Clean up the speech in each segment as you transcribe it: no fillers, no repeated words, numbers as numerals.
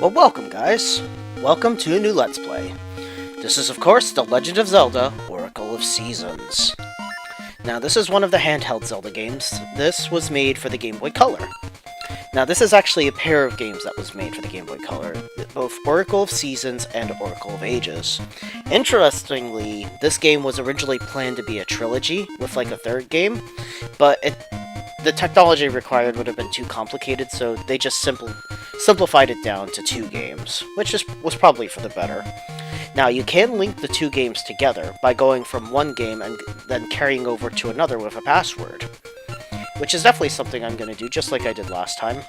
Well, welcome guys. Welcome to a new Let's Play. This is of course The Legend of Zelda, Oracle of Seasons. Now this is one of the handheld Zelda games. This was made for the Game Boy Color. Now this is actually a pair of games that was made for the Game Boy Color, both Oracle of Seasons and Oracle of Ages. Interestingly, this game was originally planned to be a trilogy with like a third game, but the technology required would have been too complicated, so they just simplified it down to 2 games, which was probably for the better. Now, you can link the 2 games together by going from one game and then carrying over to another with a password, which is definitely something I'm going to do, just like I did last time.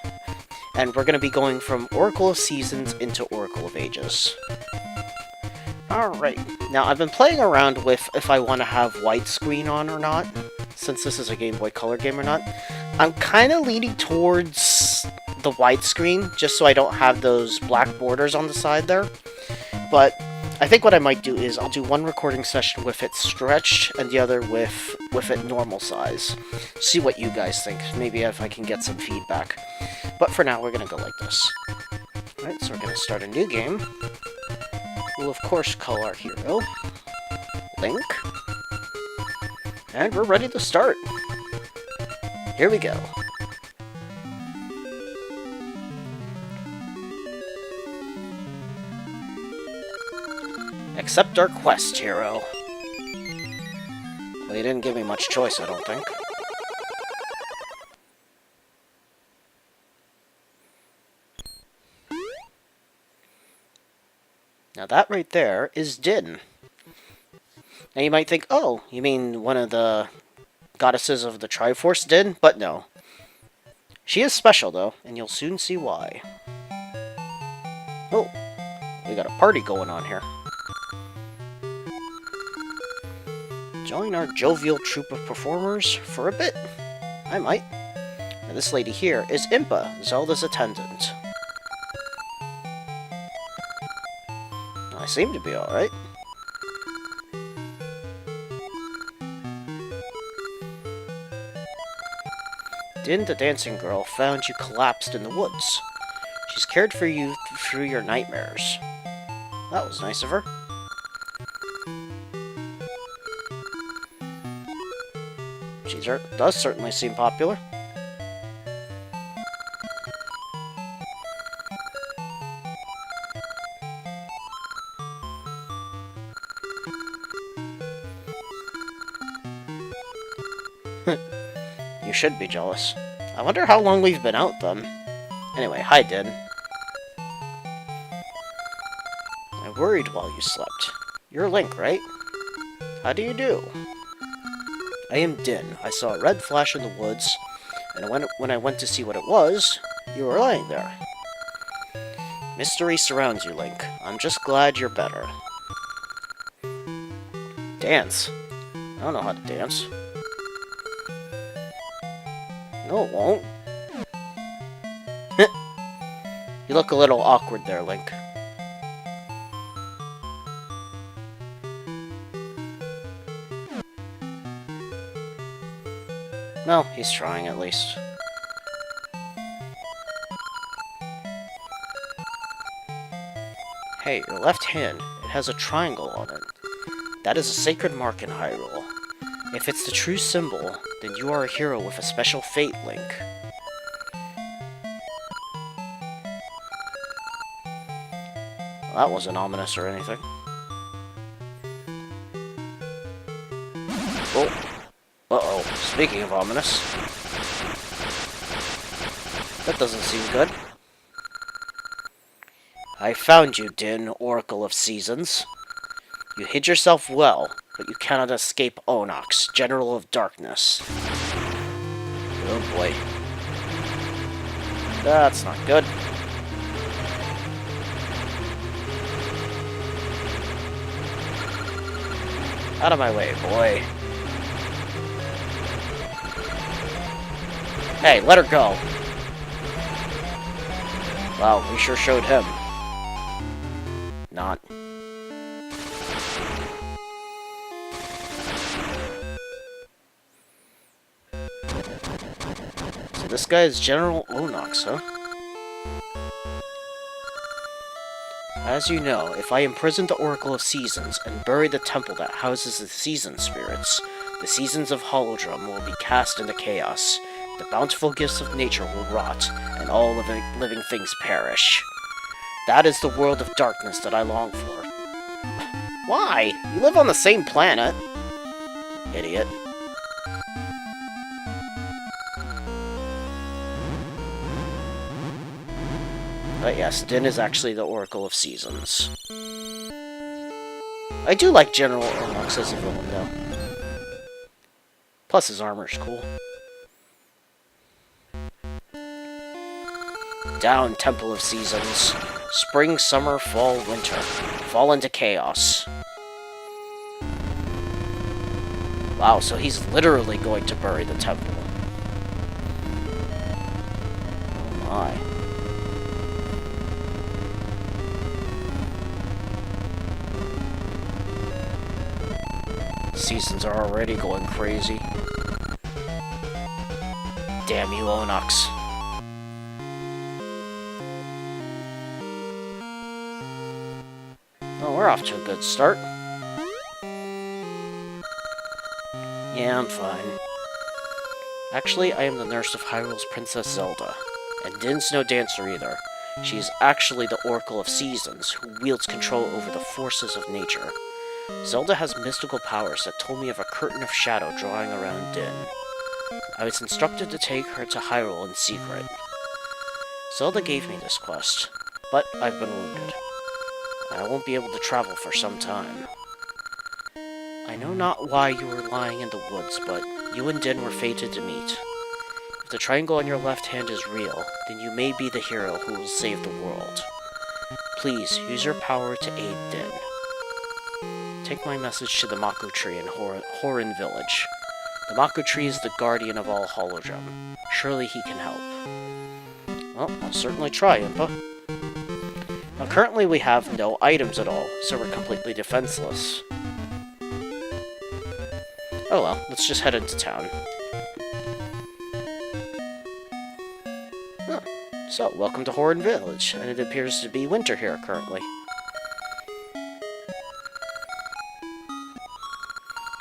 And we're going to be going from Oracle of Seasons into Oracle of Ages. Alright, now I've been playing around with if I want to have widescreen on or not, since this is a Game Boy Color game or not. I'm kind of leaning towards the widescreen, just so I don't have those black borders on the side there. But I think what I might do is I'll do one recording session with it stretched and the other with it normal size. See what you guys think, maybe if I can get some feedback. But for now, we're going to go like this. Alright, so we're going to start a new game. We'll of course call our hero Link. And we're ready to start. Here we go. Accept our quest, hero. Well, you didn't give me much choice, I don't think. Now that right there is Din. Now you might think, oh, you mean one of the goddesses of the Triforce Din? But no. She is special though, and you'll soon see why. Oh, we got a party going on here. Join our jovial troupe of performers for a bit. I might. Now this lady here is Impa, Zelda's attendant. I seem to be alright. Din, the dancing girl, found you collapsed in the woods. She's cared for you through your nightmares. That was nice of her. She does certainly seem popular. You should be jealous. I wonder how long we've been out, then. Anyway, hi, Din. I worried while you slept. You're Link, right? How do you do? I am Din. I saw a red flash in the woods, and when I went to see what it was, you were lying there. Mystery surrounds you, Link. I'm just glad you're better. Dance? I don't know how to dance. No, it won't. You look a little awkward there, Link. Well, he's trying at least. Hey, your left hand, it has a triangle on it. That is a sacred mark in Hyrule. If it's the true symbol, then you are a hero with a special fate, Link. Well, that wasn't ominous or anything. Oh. Uh-oh. Speaking of ominous. That doesn't seem good. I found you, Din, Oracle of Seasons. You hid yourself well, but you cannot escape Onox, General of Darkness. Oh boy. That's not good. Out of my way, boy. Hey, let her go. Wow, we sure showed him. Not. So this guy is General Onox, huh? As you know, if I imprison the Oracle of Seasons and bury the temple that houses the season spirits, the seasons of Holodrum will be cast into chaos, the bountiful gifts of nature will rot, and all living things perish. That is the world of darkness that I long for. Why? You live on the same planet. Idiot. But yes, Din is actually the Oracle of Seasons. I do like General Onox as a villain, though. Plus his armor's cool. Down, Temple of Seasons. Spring, summer, fall, winter. Fall into chaos. Wow, so he's literally going to bury the temple. Oh my. Seasons are already going crazy. Damn you, Onox. Oh, we're off to a good start. Yeah, I'm fine. Actually, I am the nurse of Hyrule's Princess Zelda. And Din's no dancer either. She is actually the Oracle of Seasons, who wields control over the forces of nature. Zelda has mystical powers that told me of a curtain of shadow drawing around Din. I was instructed to take her to Hyrule in secret. Zelda gave me this quest, but I've been wounded. I won't be able to travel for some time. I know not why you were lying in the woods, but you and Din were fated to meet. If the triangle on your left hand is real, then you may be the hero who will save the world. Please, use your power to aid Din. Take my message to the Maku Tree in Horon Village. The Maku Tree is the guardian of all Holodrum. Surely he can help. Well, I'll certainly try, Impa. Now, currently we have no items at all, so we're completely defenseless. Oh well, let's just head into town. Huh. So, welcome to Horon Village, and it appears to be winter here currently.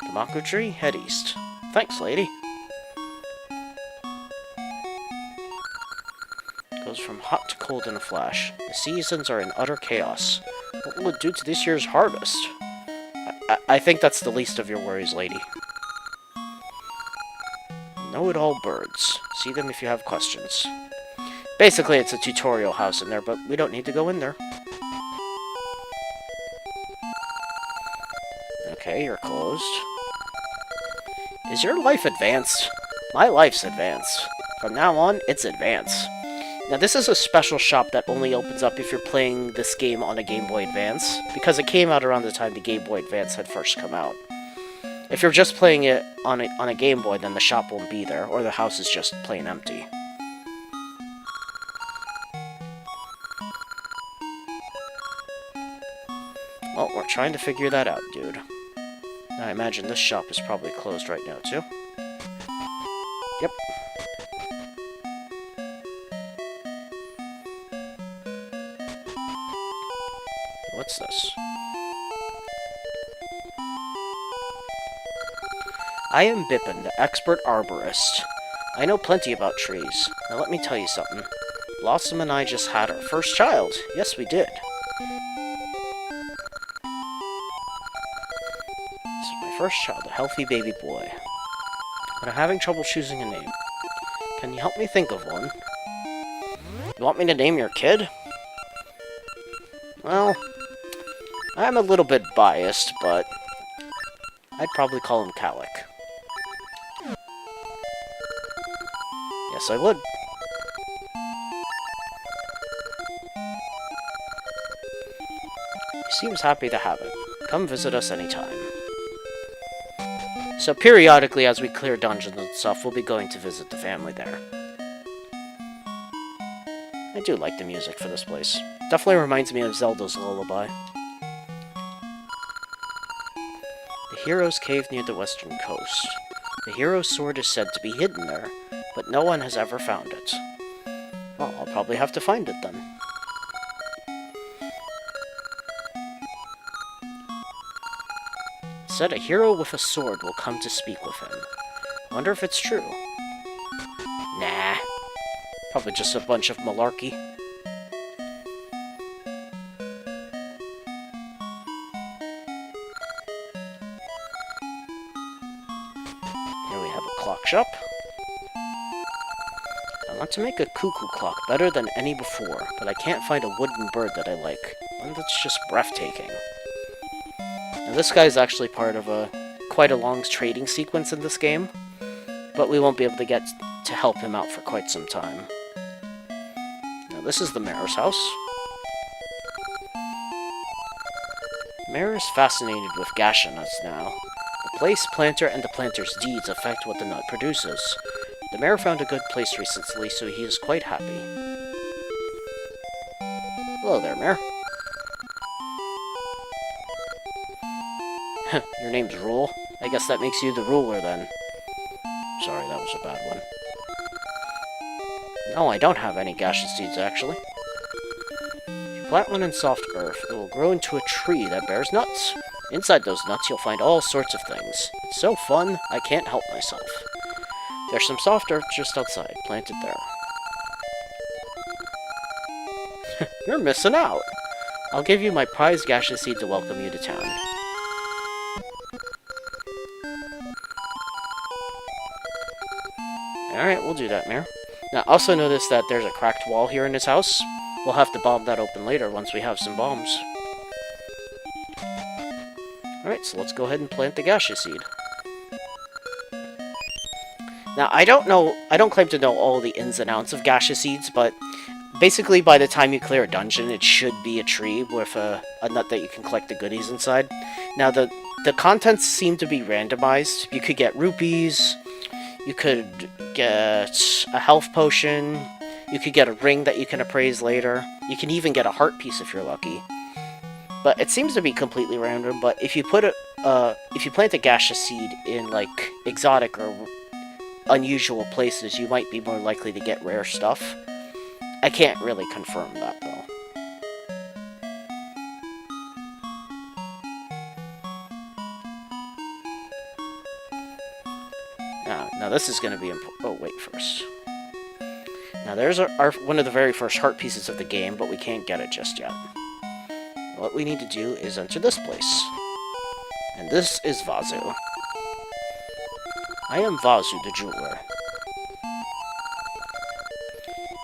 The Maku Tree, head east. Thanks, lady. Goes from hot to cold in a flash. The seasons are in utter chaos. What will it do to this year's harvest? I think that's the least of your worries, lady. Know-it-all birds. See them if you have questions. Basically, it's a tutorial house in there, but we don't need to go in there. Okay, you're closed. Is your life advanced? My life's advanced. From now on, it's advanced. Now, this is a special shop that only opens up if you're playing this game on a Game Boy Advance, because it came out around the time the Game Boy Advance had first come out. If you're just playing it on a Game Boy, then the shop won't be there, or the house is just plain empty. Well, we're trying to figure that out, dude. I imagine this shop is probably closed right now, too. Yep. What's this? I am Bippin, the expert arborist. I know plenty about trees. Now let me tell you something. Blossom and I just had our first child. Yes, we did. This is my first child, a healthy baby boy. But I'm having trouble choosing a name. Can you help me think of one? You want me to name your kid? Well, I'm a little bit biased, but I'd probably call him Calic. Yes, I would. He seems happy to have it. Come visit us anytime. So periodically, as we clear dungeons and stuff, we'll be going to visit the family there. I do like the music for this place. Definitely reminds me of Zelda's Lullaby. The Hero's Cave near the western coast. The Hero's Sword is said to be hidden there, but no one has ever found it. Well, I'll probably have to find it then. said a hero with a sword will come to speak with him. I wonder if it's true. Nah. Probably just a bunch of malarkey. Here we have a clock shop. I want to make a cuckoo clock better than any before, but I can't find a wooden bird that I like. One that's just breathtaking. Now this guy is actually part of quite a long trading sequence in this game, but we won't be able to get to help him out for quite some time. Now this is the Meris House. Mayor is fascinated with Gashes nuts now. The place, planter, and the planter's deeds affect what the nut produces. The mayor found a good place recently, so he is quite happy. Hello there, Mayor. Your name's Rule? I guess that makes you the ruler, then. Sorry, that was a bad one. No, I don't have any Gashes Seeds, actually. If you plant one in soft earth, it will grow into a tree that bears nuts. Inside those nuts, you'll find all sorts of things. It's so fun, I can't help myself. There's some soft earth just outside, planted there. You're missing out! I'll give you my prized Gashes Seed to welcome you to town. Alright, we'll do that, Mayor. Now, also notice that there's a cracked wall here in this house. We'll have to bomb that open later once we have some bombs. Alright, so let's go ahead and plant the Gashes Seed. Now, I don't claim to know all the ins and outs of Gashes Seeds, but basically by the time you clear a dungeon, it should be a tree with a nut that you can collect the goodies inside. Now, the contents seem to be randomized. You could get rupees, you could get a health potion, you could get a ring that you can appraise later, you can even get a heart piece if you're lucky. But it seems to be completely random, but if you plant a Gashes Seed in, like, exotic or unusual places, you might be more likely to get rare stuff. I can't really confirm that, though. Now this is going to be important. Oh, wait, first. Now there's one of the very first heart pieces of the game, but we can't get it just yet. What we need to do is enter this place. And this is Vazu. I am Vazu, the jeweler.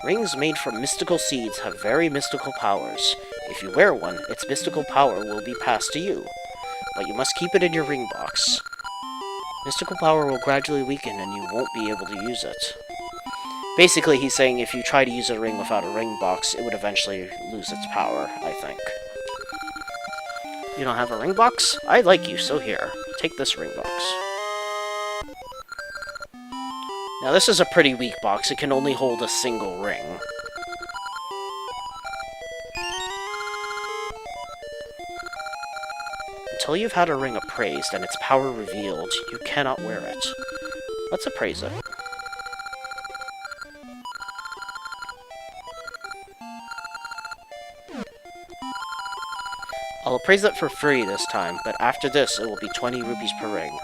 Rings made from mystical seeds have very mystical powers. If you wear one, its mystical power will be passed to you. But you must keep it in your ring box. Mystical power will gradually weaken and you won't be able to use it. Basically, he's saying if you try to use a ring without a ring box, it would eventually lose its power, I think. You don't have a ring box? I like you, so here. Take this ring box. Now this is a pretty weak box, it can only hold a single ring. Until you've had a ring appraised and its power revealed, you cannot wear it. Let's appraise it. I'll appraise it for free this time, but after this it will be 20 rupees per ring.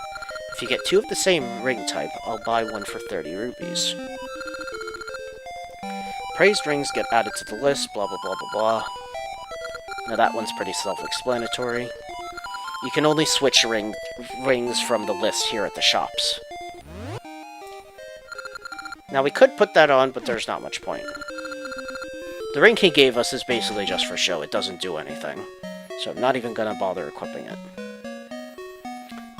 If you get 2 of the same ring type, I'll buy one for 30 rupees. Praised rings get added to the list, blah blah blah blah blah. Now that one's pretty self-explanatory. You can only switch rings from the list here at the shops. Now we could put that on, but there's not much point. The ring he gave us is basically just for show, it doesn't do anything. So I'm not even gonna bother equipping it.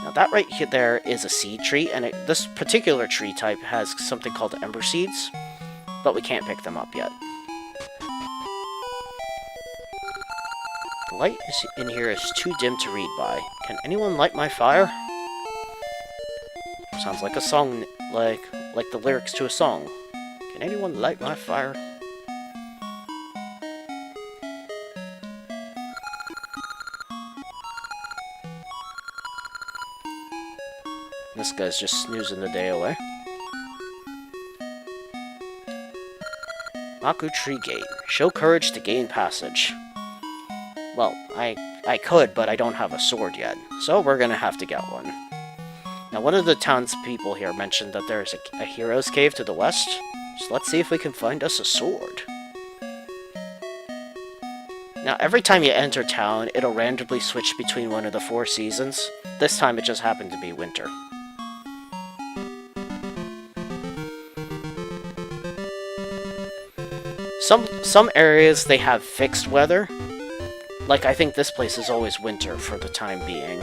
Now that right there is a seed tree, and this particular tree type has something called ember seeds, but we can't pick them up yet. The light in here is too dim to read by. Can anyone light my fire? Sounds like a song, like the lyrics to a song. Can anyone light my fire? This guy's just snoozing the day away. Maku Tree Gate. Show courage to gain passage. Well, I I could, but I don't have a sword yet, so we're gonna have to get one. Now, one of the townspeople here mentioned that there's a hero's cave to the west, so let's see if we can find us a sword. Now, every time you enter town, it'll randomly switch between one of the 4 seasons. This time it just happened to be winter. Some areas, they have fixed weather. Like, I think this place is always winter for the time being.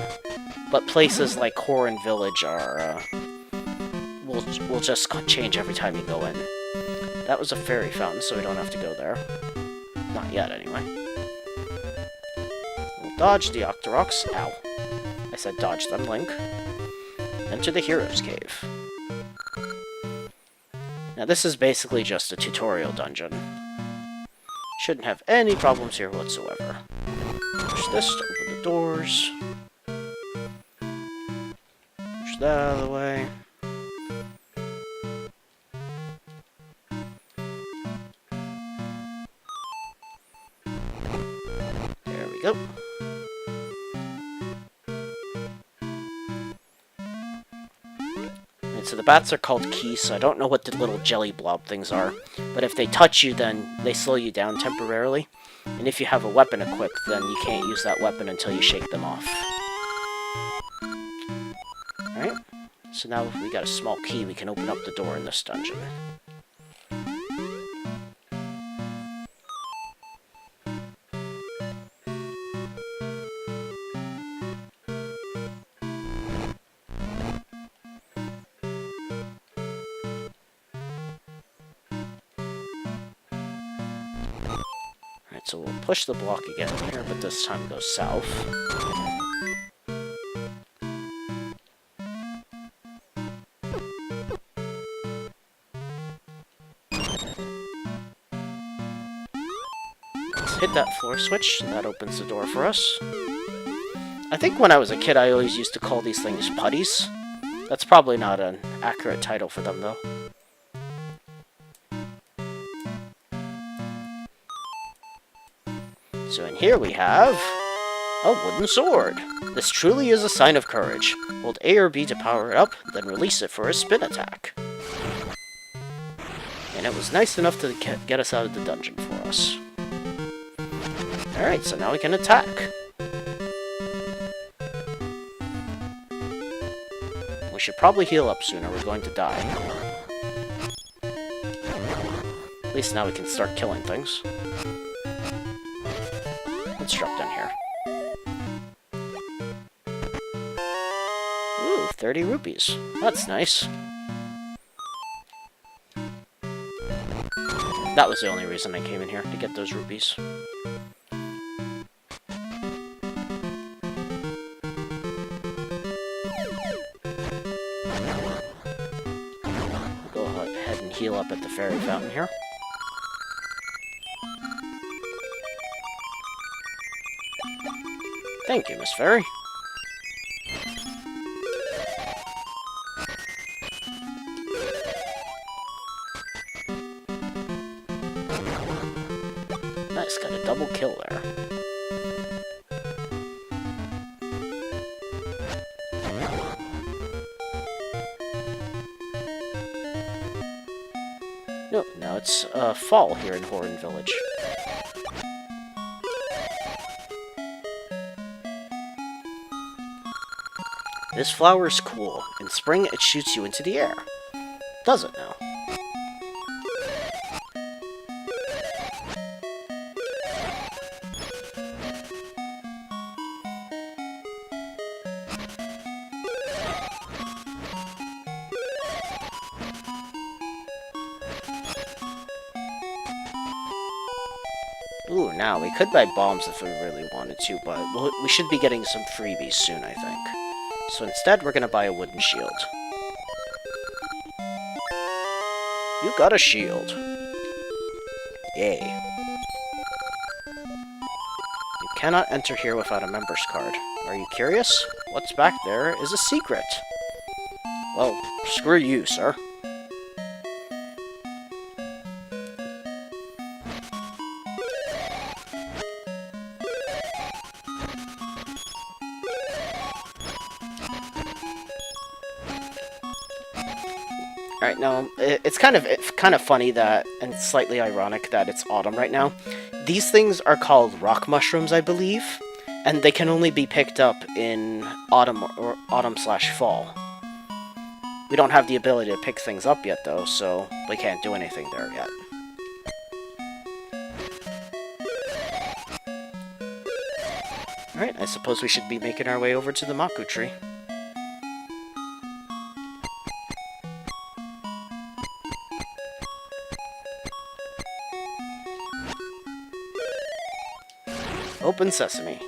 But places like Horon Village are, will just change every time you go in. That was a fairy fountain, so we don't have to go there. Not yet, anyway. We'll dodge the Octoroks. Ow. I said dodge them, Link. Enter the Hero's Cave. Now, this is basically just a tutorial dungeon. Shouldn't have any problems here whatsoever. Push this to open the doors. Push that out of the way. There we go. And so the bats are called keys, so I don't know what the little jelly blob things are. But if they touch you, then they slow you down temporarily. And if you have a weapon equipped, then you can't use that weapon until you shake them off. Alright, so now we got a small key, we can open up the door in this dungeon. So we'll push the block again here, but this time go south. Let's hit that floor switch, and that opens the door for us. I think when I was a kid, I always used to call these things putties. That's probably not an accurate title for them, though. So in here we have a wooden sword. This truly is a sign of courage. Hold A or B to power it up, then release it for a spin attack. And it was nice enough to get us out of the dungeon for us. Alright, so now we can attack. We should probably heal up soon or we're going to die. At least now we can start killing things. Let's drop down here. Ooh, 30 rupees. That's nice. That was the only reason I came in here, to get those rupees. Go ahead and heal up at the fairy fountain here. Thank you, Miss Fairy. Nice, got a double kill there. No, now it's fall here in Horim Village. This flower is cool. In spring, it shoots you into the air. Does it now? Ooh, now we could buy bombs if we really wanted to, but we should be getting some freebies soon, I think. So instead, we're gonna buy a wooden shield. You got a shield. Yay. You cannot enter here without a member's card. Are you curious? What's back there is a secret. Well, screw you, sir. Alright, now, it's kind of funny that, and slightly ironic that it's autumn right now. These things are called rock mushrooms, I believe, and they can only be picked up in autumn or autumn/fall. We don't have the ability to pick things up yet, though, so we can't do anything there yet. Alright, I suppose we should be making our way over to the Maku Tree. Open sesame.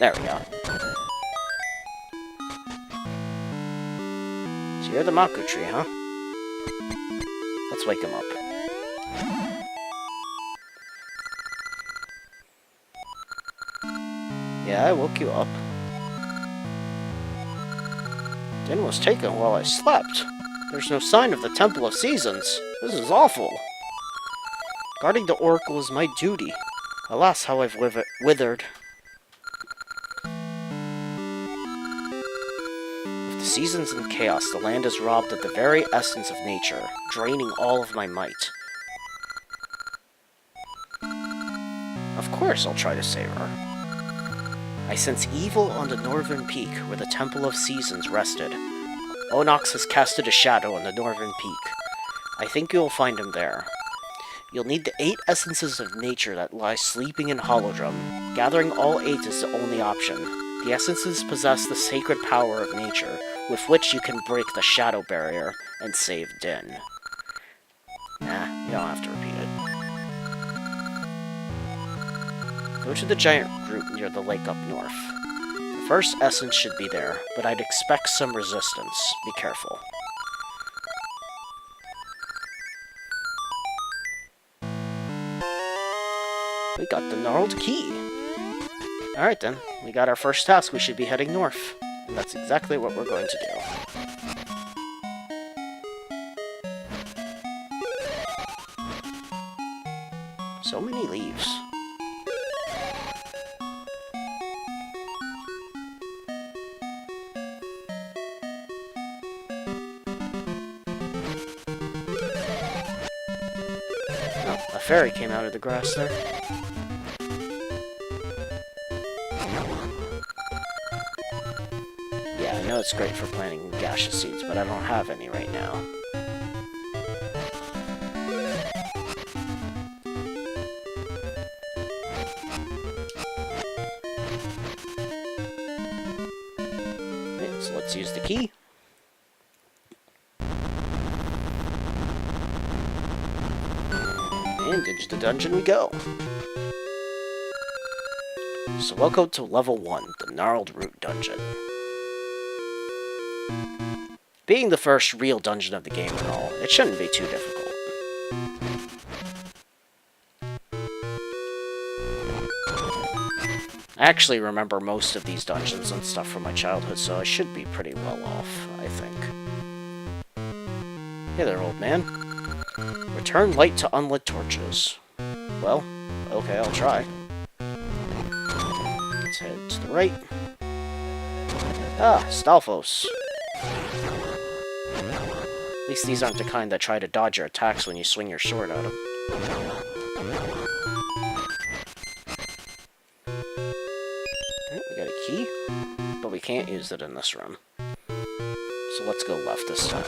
There we go. So you're the Maku Tree, huh? Let's wake him up. Yeah, I woke you up. Din was taken while I slept. There's no sign of the Temple of Seasons. This is awful. Guarding the Oracle is my duty. Alas, how I've withered. With the seasons in chaos, the land is robbed of the very essence of nature, draining all of my might. Of course I'll try to save her. I sense evil on the northern peak, where the Temple of Seasons rested. Onox has casted a shadow on the northern peak. I think you'll find him there. You'll need the 8 essences of nature that lie sleeping in Holodrum. Gathering all 8 is the only option. The essences possess the sacred power of nature, with which you can break the shadow barrier and save Din. Nah, you don't have to repeat it. Go to the giant root near the lake up north. The first essence should be there, but I'd expect some resistance. Be careful. We got the gnarled key. Alright then, we got our first task. We should be heading north. And that's exactly what we're going to do. So many leaves. Oh, a fairy came out of the grass there. I know it's great for planting Gashes Seeds, but I don't have any right now. Okay, so let's use the key. And into the dungeon we go. So welcome to level 1, the Gnarled Root dungeon. Being the first real dungeon of the game and all, it shouldn't be too difficult. I actually remember most of these dungeons and stuff from my childhood, so I should be pretty well off, I think. Hey there, old man. Return light to unlit torches. Well, okay, I'll try. Let's head to the right. Ah, Stalfos. At least these aren't the kind that try to dodge your attacks when you swing your sword at them. Alright, we got a key, but we can't use it in this room. So let's go left this time.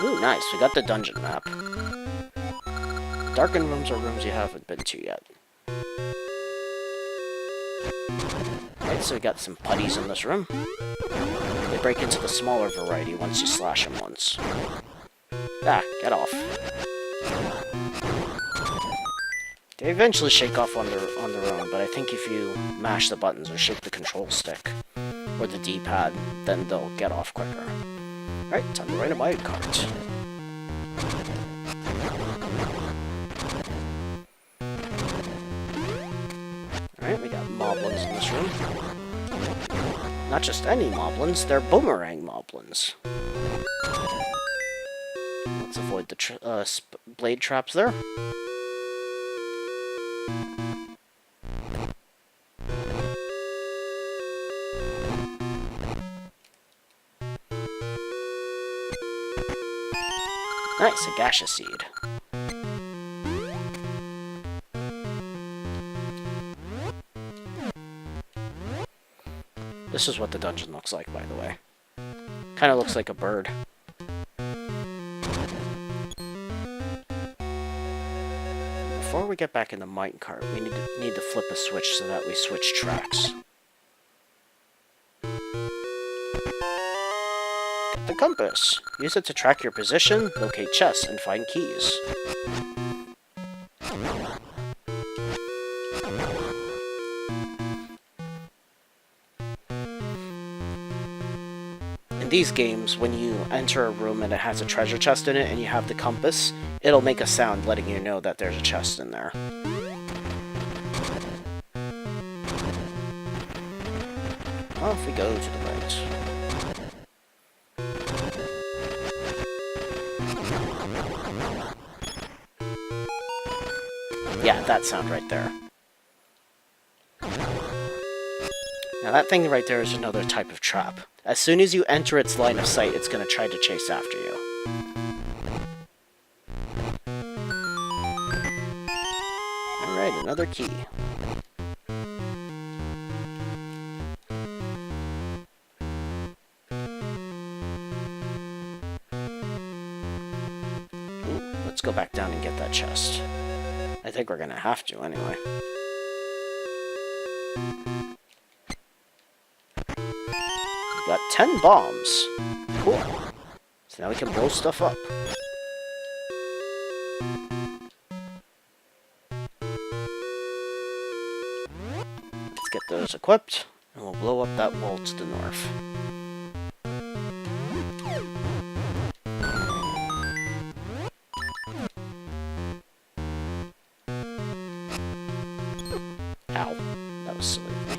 Ooh, nice. We got the dungeon map. Darkened rooms are rooms you haven't been to yet. Alright, so we got some putties in this room. They break into the smaller variety once you slash them once. Ah, get off. They eventually shake off on their own, but I think if you mash the buttons or shake the control stick, or the D-pad, then they'll get off quicker. Alright, time to ride a mine cart. Alright, we got moblins in this room. Not just any moblins, they're boomerang moblins. Let's avoid the blade traps there. Nice, a Gashes Seed. This is what the dungeon looks like, by the way. Kind of looks like a bird. Before we get back in the minecart, we need to flip a switch so that we switch tracks. Get the compass. Use it to track your position, locate chests, and find keys. In these games, when you enter a room and it has a treasure chest in it and you have the compass, it'll make a sound letting you know that there's a chest in there. Off we go to the right. Yeah, that sound right there. Now that thing right there is another type of trap. As soon as you enter its line of sight, it's going to try to chase after you. Alright, another key. Ooh, let's go back down and get that chest. I think we're going to have to anyway. Got 10 bombs. Cool. So now we can blow stuff up. Let's get those equipped, and we'll blow up that wall to the north. Ow. That was silly of me.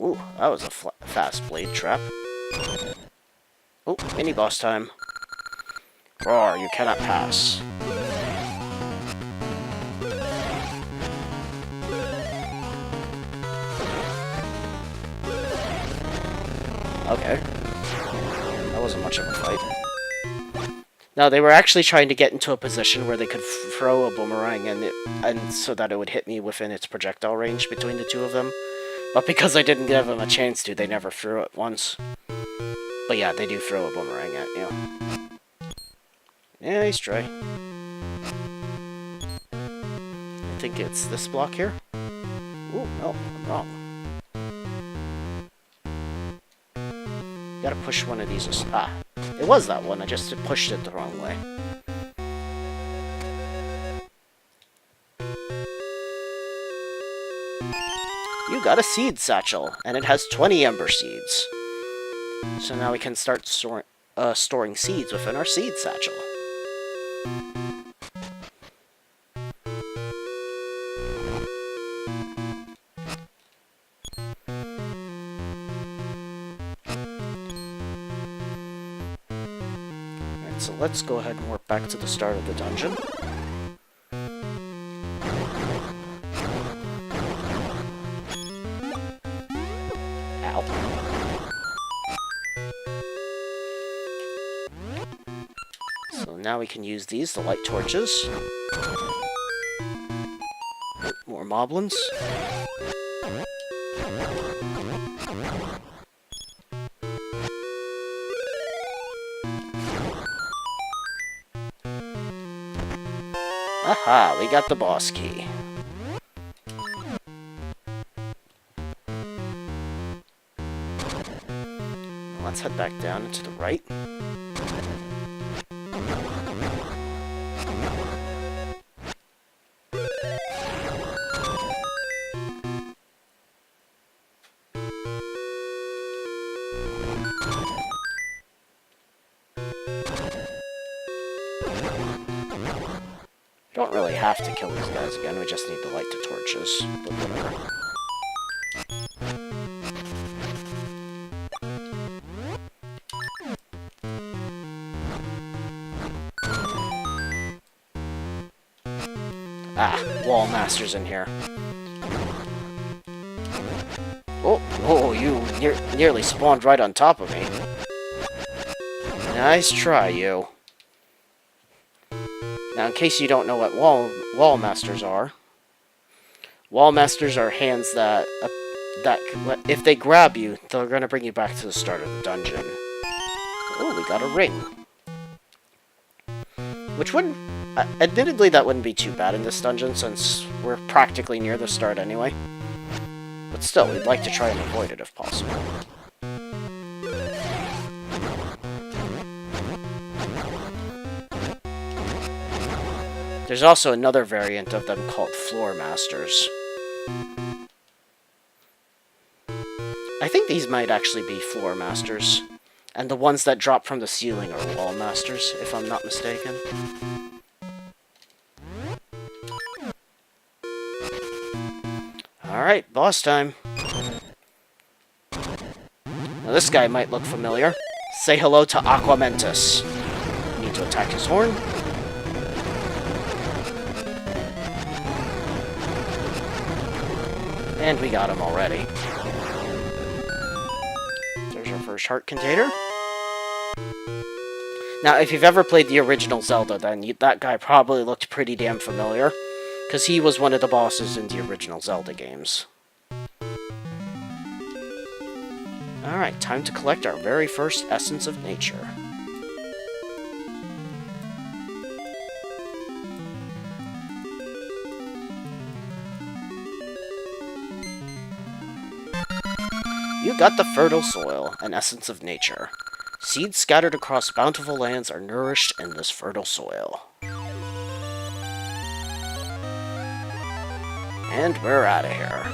Ooh, that was a fast blade trap. Oh, mini boss time. Roar, you cannot pass. Okay. That wasn't much of a fight. No, they were actually trying to get into a position where they could throw a boomerang and so that it would hit me within its projectile range between the two of them. But because I didn't give them a chance to, they never threw it once. But yeah, they do throw a boomerang at you. Yeah, he's try. I think it's this block here. Ooh, no, I'm wrong. Gotta push one of these. Ah, it was that one. I just pushed it the wrong way. You got a Seed Satchel, and it has 20 Ember Seeds. So now we can start storing seeds within our Seed Satchel. Alright, so let's go ahead and work back to the start of the dungeon. So now we can use these to light torches. More moblins. Aha, we got the boss key. Let's head back down and to the right. Don't really have to kill these guys again, we just need to light the torches. But whatever. Ah, wall masters in here. Oh, you nearly spawned right on top of me. Nice try, you. Now, in case you don't know what wall masters are hands that if they grab you, they're gonna bring you back to the start of the dungeon. Oh, we got a ring. Which wouldn't... admittedly, that wouldn't be too bad in this dungeon, since we're practically near the start anyway. But still, we'd like to try and avoid it if possible. There's also another variant of them called Floor Masters. I think these might actually be Floor Masters. And the ones that drop from the ceiling are Wall Masters, if I'm not mistaken. Alright, boss time. Now this guy might look familiar. Say hello to Aquamentus. Need to attack his horn. And we got him already. There's our first heart container. Now, if you've ever played the original Zelda, then that guy probably looked pretty damn familiar, because he was one of the bosses in the original Zelda games. Alright, time to collect our very first Essence of Nature. You got the fertile soil, an essence of nature. Seeds scattered across bountiful lands are nourished in this fertile soil. And we're out of here.